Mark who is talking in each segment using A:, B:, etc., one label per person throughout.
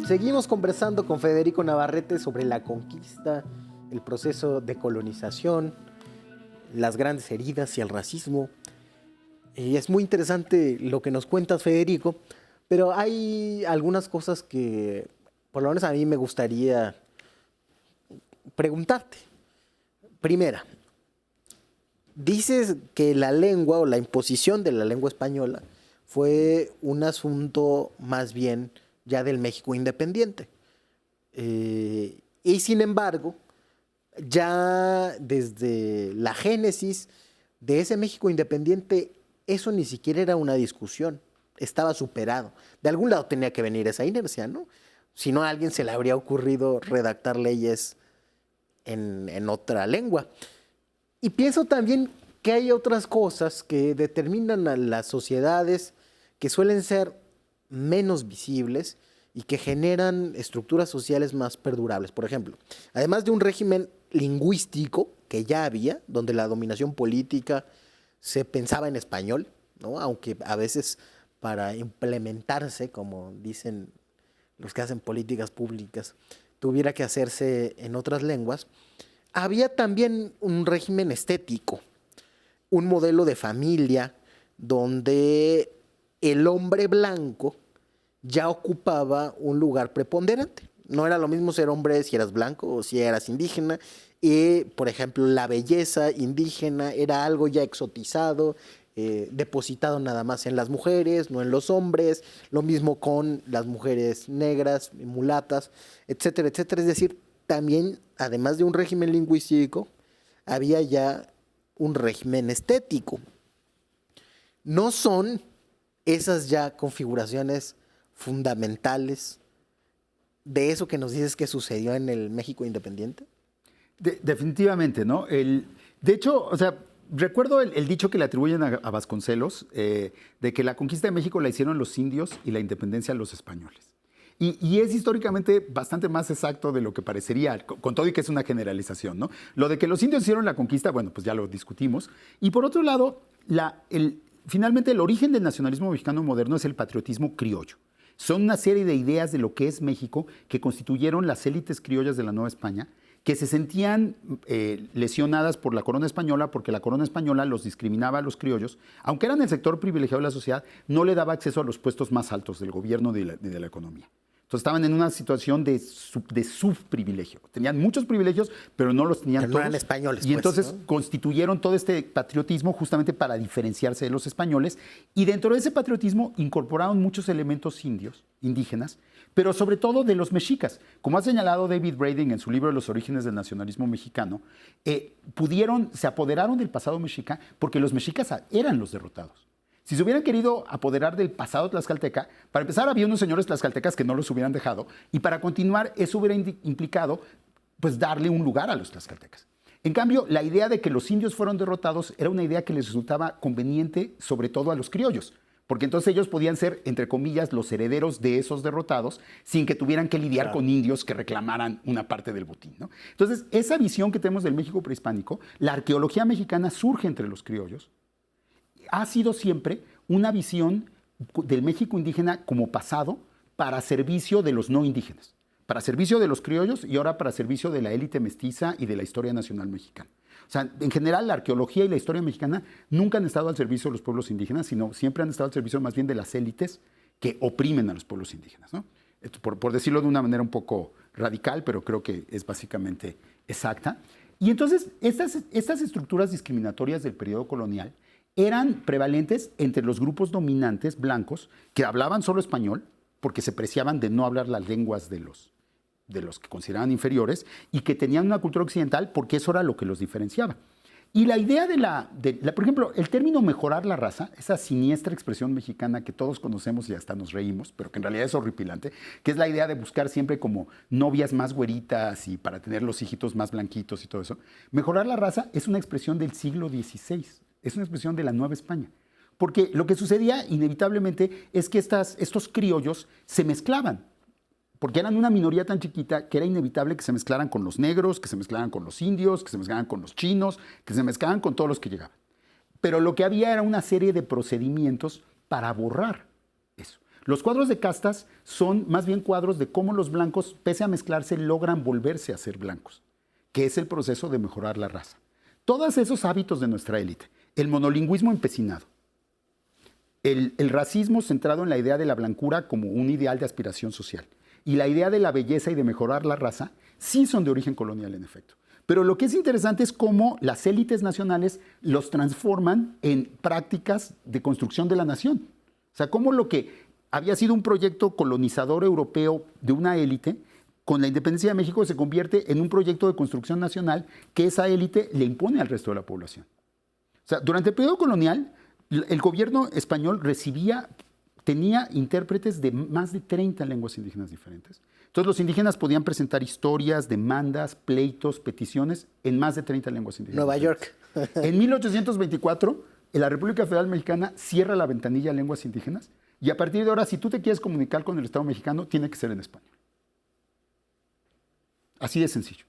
A: Seguimos conversando con Federico Navarrete sobre la conquista, el proceso de colonización, las grandes heridas y el racismo. Y es muy interesante lo que nos cuentas, Federico, pero hay algunas cosas que, por lo menos a mí me gustaría preguntarte. Primera, dices que la lengua o la imposición de la lengua española fue un asunto más bien ya del México independiente. Y sin embargo, ya desde la génesis de ese México independiente, eso ni siquiera era una discusión, estaba superado. De algún lado tenía que venir esa inercia, ¿no? Si no, a alguien se le habría ocurrido redactar leyes en otra lengua. Y pienso también que hay otras cosas que determinan a las sociedades que suelen ser menos visibles y que generan estructuras sociales más perdurables. Por ejemplo, además de un régimen lingüístico que ya había, donde la dominación política se pensaba en español, ¿no? Aunque a veces para implementarse, como dicen los que hacen políticas públicas, tuviera que hacerse en otras lenguas, había también un régimen estético, un modelo de familia donde el hombre blanco ya ocupaba un lugar preponderante. No era lo mismo ser hombre si eras blanco o si eras indígena. Y, por ejemplo, la belleza indígena era algo ya exotizado, depositado nada más en las mujeres, no en los hombres. Lo mismo con las mujeres negras, mulatas, etcétera, etcétera. Es decir, también, además de un régimen lingüístico, había ya un régimen estético. No son esas ya configuraciones fundamentales de eso que nos dices que sucedió en el México independiente?
B: Definitivamente, ¿no? De hecho, o sea, recuerdo el dicho que le atribuyen a Vasconcelos, de que la conquista de México la hicieron los indios y la independencia los españoles. Y es históricamente bastante más exacto de lo que parecería, con todo y que es una generalización, ¿no? Lo de que los indios hicieron la conquista, bueno, pues ya lo discutimos. Y por otro lado, finalmente el origen del nacionalismo mexicano moderno es el patriotismo criollo. Son una serie de ideas de lo que es México que constituyeron las élites criollas de la Nueva España, que se sentían lesionadas por la corona española porque la corona española los discriminaba a los criollos, aunque eran el sector privilegiado de la sociedad, no le daba acceso a los puestos más altos del gobierno y de la economía. Entonces estaban en una situación de subprivilegio. Tenían muchos privilegios, pero no los tenían
A: pero
B: todos.
A: No eran españoles.
B: Y entonces constituyeron todo este patriotismo justamente para diferenciarse de los españoles. Y dentro de ese patriotismo incorporaron muchos elementos indígenas, pero sobre todo de los mexicas. Como ha señalado David Brading en su libro Los orígenes del nacionalismo mexicano, se apoderaron del pasado mexica porque los mexicas eran los derrotados. Si se hubieran querido apoderar del pasado tlaxcalteca, para empezar había unos señores tlaxcaltecas que no los hubieran dejado, y para continuar eso hubiera implicado pues darle un lugar a los tlaxcaltecas. En cambio, la idea de que los indios fueron derrotados era una idea que les resultaba conveniente, sobre todo a los criollos, porque entonces ellos podían ser, entre comillas, los herederos de esos derrotados sin que tuvieran que lidiar con indios que reclamaran una parte del botín, ¿no? Entonces, esa visión que tenemos del México prehispánico, la arqueología mexicana surge entre los criollos, ha sido siempre una visión del México indígena como pasado para servicio de los no indígenas, para servicio de los criollos y ahora para servicio de la élite mestiza y de la historia nacional mexicana. O sea, en general la arqueología y la historia mexicana nunca han estado al servicio de los pueblos indígenas, sino siempre han estado al servicio más bien de las élites que oprimen a los pueblos indígenas, ¿no? Esto por decirlo de una manera un poco radical, pero creo que es básicamente exacta. Y entonces estas estructuras discriminatorias del periodo colonial eran prevalentes entre los grupos dominantes blancos que hablaban solo español porque se preciaban de no hablar las lenguas de los que consideraban inferiores y que tenían una cultura occidental porque eso era lo que los diferenciaba. Y la idea por ejemplo, el término mejorar la raza, esa siniestra expresión mexicana que todos conocemos y hasta nos reímos, pero que en realidad es horripilante, que es la idea de buscar siempre como novias más güeritas y para tener los hijitos más blanquitos y todo eso. Mejorar la raza es una expresión del siglo XVI. Es una expresión de la Nueva España. Porque lo que sucedía inevitablemente es que estos criollos se mezclaban. Porque eran una minoría tan chiquita que era inevitable que se mezclaran con los negros, que se mezclaran con los indios, que se mezclaran con los chinos, que se mezclaran con todos los que llegaban. Pero lo que había era una serie de procedimientos para borrar eso. Los cuadros de castas son más bien cuadros de cómo los blancos, pese a mezclarse, logran volverse a ser blancos, que es el proceso de mejorar la raza. Todos esos hábitos de nuestra élite, el monolingüismo empecinado, el racismo centrado en la idea de la blancura como un ideal de aspiración social y la idea de la belleza y de mejorar la raza, sí son de origen colonial en efecto. Pero lo que es interesante es cómo las élites nacionales los transforman en prácticas de construcción de la nación. O sea, cómo lo que había sido un proyecto colonizador europeo de una élite, con la independencia de México se convierte en un proyecto de construcción nacional que esa élite le impone al resto de la población. O sea, durante el periodo colonial, el gobierno español tenía intérpretes de más de 30 lenguas indígenas diferentes. Entonces los indígenas podían presentar historias, demandas, pleitos, peticiones en más de 30 lenguas indígenas.
A: Nueva York.
B: En 1824, la República Federal Mexicana cierra la ventanilla a lenguas indígenas y a partir de ahora, si tú te quieres comunicar con el Estado mexicano, tiene que ser en español. Así de sencillo.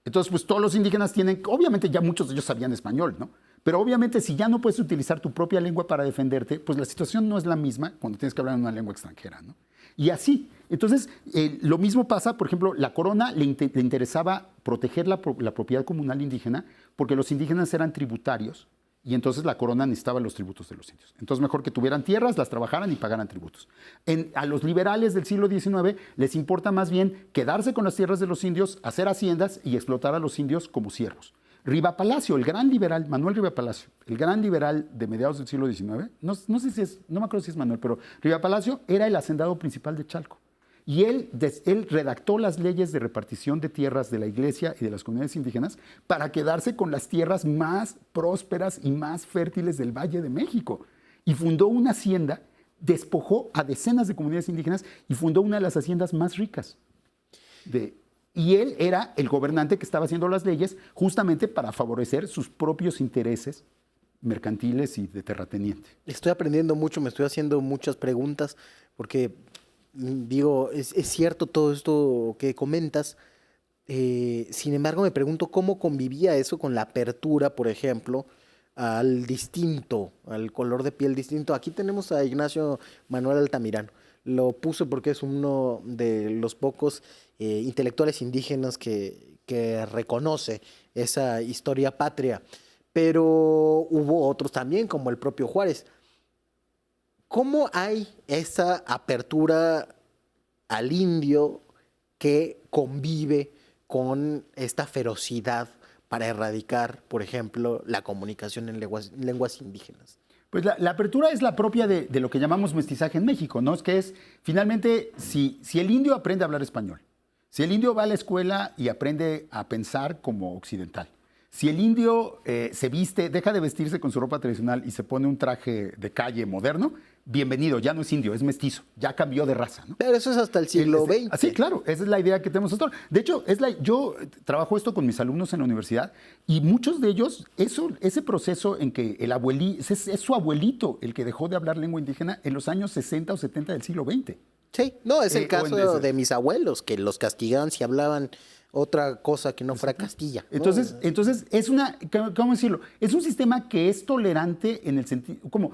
B: Entonces, pues todos los indígenas tienen, obviamente ya muchos de ellos sabían español, ¿no? Pero obviamente si ya no puedes utilizar tu propia lengua para defenderte, pues la situación no es la misma cuando tienes que hablar en una lengua extranjera, ¿no? Y así. Entonces, lo mismo pasa, por ejemplo, la corona le interesaba proteger la propiedad comunal indígena porque los indígenas eran tributarios y entonces la corona necesitaba los tributos de los indios. Entonces, mejor que tuvieran tierras, las trabajaran y pagaran tributos. A los liberales del siglo XIX les importa más bien quedarse con las tierras de los indios, hacer haciendas y explotar a los indios como siervos. Riva Palacio, el gran liberal, Manuel Riva Palacio, el gran liberal de mediados del siglo XIX, no sé si es, no me acuerdo si es Manuel, pero Riva Palacio era el hacendado principal de Chalco. Y él redactó las leyes de repartición de tierras de la iglesia y de las comunidades indígenas para quedarse con las tierras más prósperas y más fértiles del Valle de México. Y fundó una hacienda, despojó a decenas de comunidades indígenas y fundó una de las haciendas más ricas. Y él era el gobernante que estaba haciendo las leyes justamente para favorecer sus propios intereses mercantiles y de terrateniente.
A: Estoy aprendiendo mucho, me estoy haciendo muchas preguntas porque digo, es cierto todo esto que comentas. Sin embargo, me pregunto cómo convivía eso con la apertura, por ejemplo, al distinto, al color de piel distinto. Aquí tenemos a Ignacio Manuel Altamirano. Lo puse porque es uno de los pocos intelectuales indígenas que reconoce esa historia patria. Pero hubo otros también, como el propio Juárez. ¿Cómo hay esa apertura al indio que convive con esta ferocidad para erradicar, por ejemplo, la comunicación en lenguas indígenas?
B: Pues la apertura es la propia de lo que llamamos mestizaje en México, ¿no? Es que es, finalmente, si el indio aprende a hablar español, si el indio va a la escuela y aprende a pensar como occidental, si el indio se viste, deja de vestirse con su ropa tradicional y se pone un traje de calle moderno, bienvenido, ya no es indio, es mestizo, ya cambió de raza, ¿no?
A: Pero eso es hasta el siglo XX.
B: Sí, claro, esa es la idea que tenemos hasta ahora. De hecho, yo trabajo esto con mis alumnos en la universidad y muchos de ellos, ese proceso en que el abuelito, es su abuelito el que dejó de hablar lengua indígena en los años 60 o 70 del siglo XX.
A: Sí, no, es el caso de mis abuelos, que los castigaban si hablaban otra cosa que no fuera Castilla, ¿no?
B: Entonces es ¿cómo decirlo? Es un sistema que es tolerante en el sentido, como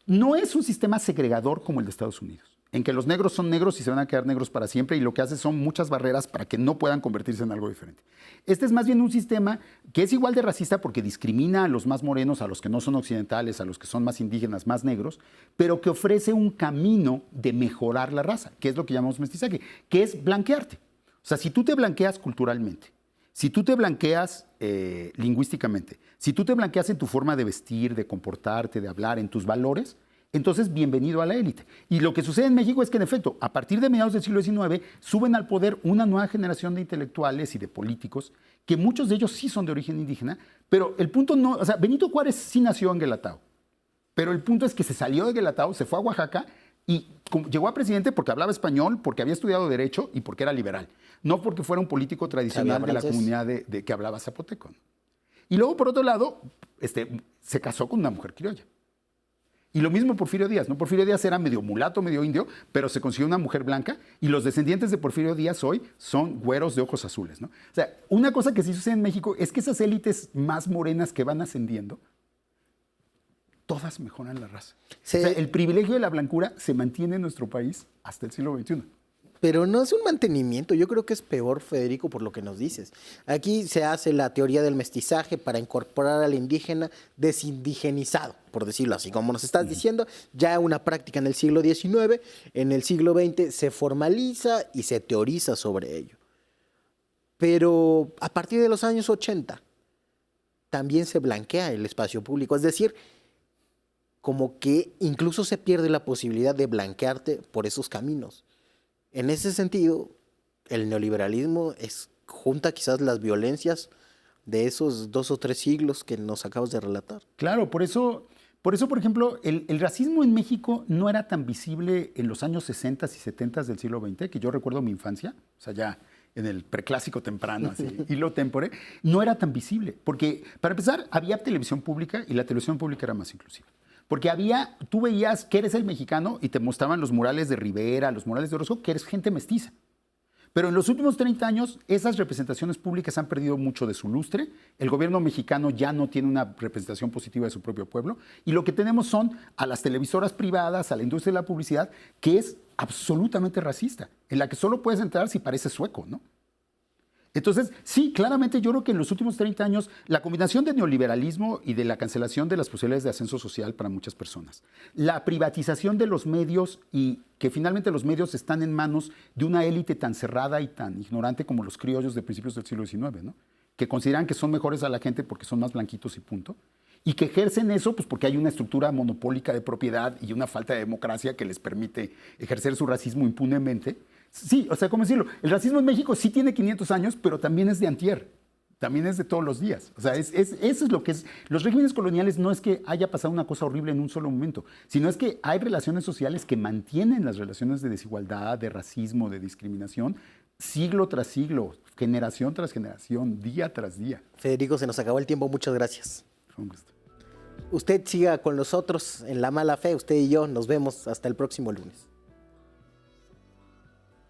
B: no es un sistema segregador como el de Estados Unidos, en que los negros son negros y se van a quedar negros para siempre y lo que hace son muchas barreras para que no puedan convertirse en algo diferente. Este es más bien un sistema que es igual de racista porque discrimina a los más morenos, a los que no son occidentales, a los que son más indígenas, más negros, pero que ofrece un camino de mejorar la raza, que es lo que llamamos mestizaje, que es blanquearte. O sea, si tú te blanqueas culturalmente, si tú te blanqueas lingüísticamente, si tú te blanqueas en tu forma de vestir, de comportarte, de hablar, en tus valores, entonces bienvenido a la élite. Y lo que sucede en México es que, en efecto, a partir de mediados del siglo XIX, suben al poder una nueva generación de intelectuales y de políticos, que muchos de ellos sí son de origen indígena, pero el punto no, o sea, Benito Juárez sí nació en Guelatao, pero el punto es que se salió de Guelatao, se fue a Oaxaca y llegó a presidente porque hablaba español, porque había estudiado Derecho y porque era liberal. No porque fuera un político tradicional de la comunidad que hablaba zapoteco. Y luego, por otro lado, se casó con una mujer criolla. Y lo mismo Porfirio Díaz, ¿no? Porfirio Díaz era medio mulato, medio indio, pero se consiguió una mujer blanca y los descendientes de Porfirio Díaz hoy son güeros de ojos azules, ¿no? O sea, una cosa que sí sucede en México es que esas élites más morenas que van ascendiendo todas mejoran la raza.
A: Sí.
B: O sea, el privilegio de la blancura se mantiene en nuestro país hasta el siglo XXI.
A: Pero no es un mantenimiento, yo creo que es peor, Federico, por lo que nos dices. Aquí se hace la teoría del mestizaje para incorporar al indígena desindigenizado, por decirlo así, como nos estás diciendo, ya una práctica en el siglo XIX, en el siglo XX se formaliza y se teoriza sobre ello. Pero a partir de los años 80 también se blanquea el espacio público, es decir, como que incluso se pierde la posibilidad de blanquearte por esos caminos. En ese sentido, el neoliberalismo junta quizás las violencias de esos 2 o 3 siglos que nos acabas de relatar.
B: Claro, por eso, por ejemplo, el racismo en México no era tan visible en los años 60 y 70 del siglo XX, que yo recuerdo mi infancia, o sea, ya en el preclásico temprano, así, hilo tempore, no era tan visible, porque para empezar había televisión pública y la televisión pública era más inclusiva. Porque tú veías que eres el mexicano y te mostraban los murales de Rivera, los murales de Orozco, que eres gente mestiza. Pero en los últimos 30 años, esas representaciones públicas han perdido mucho de su lustre. El gobierno mexicano ya no tiene una representación positiva de su propio pueblo. Y lo que tenemos son a las televisoras privadas, a la industria de la publicidad, que es absolutamente racista, en la que solo puedes entrar si pareces sueco, ¿no? Entonces, sí, claramente yo creo que en los últimos 30 años la combinación de neoliberalismo y de la cancelación de las posibilidades de ascenso social para muchas personas, la privatización de los medios y que finalmente los medios están en manos de una élite tan cerrada y tan ignorante como los criollos de principios del siglo XIX, ¿no? Que consideran que son mejores a la gente porque son más blanquitos y punto, y que ejercen eso pues porque hay una estructura monopólica de propiedad y una falta de democracia que les permite ejercer su racismo impunemente. Sí, o sea, ¿cómo decirlo? El racismo en México sí tiene 500 años, pero también es de antier, también es de todos los días. O sea, eso es lo que es. Los regímenes coloniales no es que haya pasado una cosa horrible en un solo momento, sino es que hay relaciones sociales que mantienen las relaciones de desigualdad, de racismo, de discriminación, siglo tras siglo, generación tras generación, día tras día.
A: Federico, se nos acabó el tiempo, muchas gracias.
B: Fue un gusto.
A: Usted siga con nosotros en La Mala Fe, usted y yo nos vemos hasta el próximo lunes.